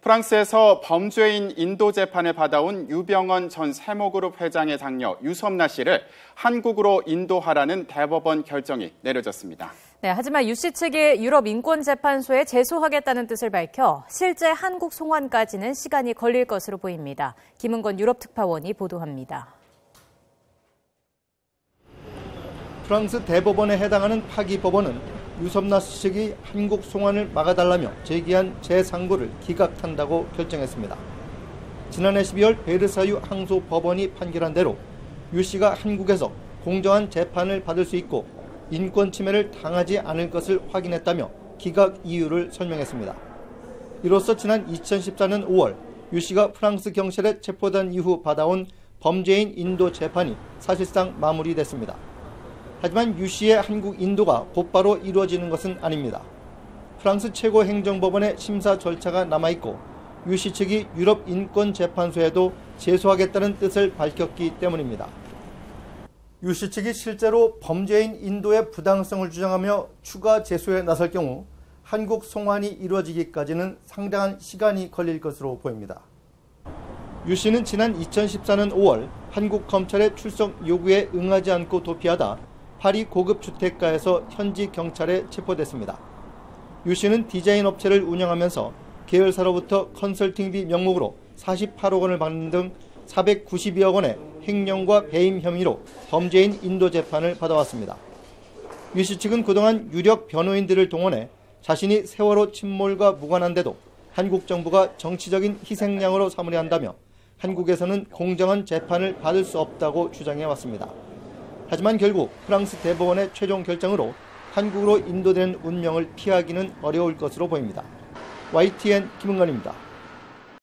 프랑스에서 범죄인 인도 재판을 받아온 유병언 전 세모그룹 회장의 장녀 유섬나 씨를 한국으로 인도하라는 대법원 결정이 내려졌습니다. 네, 하지만 유 씨 측이 유럽인권재판소에 제소하겠다는 뜻을 밝혀 실제 한국 송환까지는 시간이 걸릴 것으로 보입니다. 김은건 유럽특파원이 보도합니다. 프랑스 대법원에 해당하는 파기법원은 유섬나 씨 측이 한국 송환을 막아달라며 제기한 재상고를 기각한다고 결정했습니다. 지난해 12월 베르사유 항소법원이 판결한 대로 유 씨가 한국에서 공정한 재판을 받을 수 있고 인권 침해를 당하지 않을 것을 확인했다며 기각 이유를 설명했습니다. 이로써 지난 2014년 5월 유 씨가 프랑스 경찰에 체포된 이후 받아온 범죄인 인도 재판이 사실상 마무리됐습니다. 하지만 유 씨의 한국 인도가 곧바로 이루어지는 것은 아닙니다. 프랑스 최고행정법원의 심사 절차가 남아있고 유 씨 측이 유럽인권재판소에도 제소하겠다는 뜻을 밝혔기 때문입니다. 유 씨 측이 실제로 범죄인 인도의 부당성을 주장하며 추가 제소에 나설 경우 한국 송환이 이루어지기까지는 상당한 시간이 걸릴 것으로 보입니다. 유 씨는 지난 2014년 5월 한국 검찰의 출석 요구에 응하지 않고 도피하다 파리 고급 주택가에서 현지 경찰에 체포됐습니다. 유 씨는 디자인 업체를 운영하면서 계열사로부터 컨설팅비 명목으로 48억 원을 받는 등 492억 원의 횡령과 배임 혐의로 범죄인 인도 재판을 받아왔습니다. 유 씨 측은 그동안 유력 변호인들을 동원해 자신이 세월호 침몰과 무관한데도 한국 정부가 정치적인 희생양으로 삼으려 한다며 한국에서는 공정한 재판을 받을 수 없다고 주장해왔습니다. 하지만 결국 프랑스 대법원의 최종 결정으로 한국으로 인도되는 운명을 피하기는 어려울 것으로 보입니다. YTN 김은건입니다.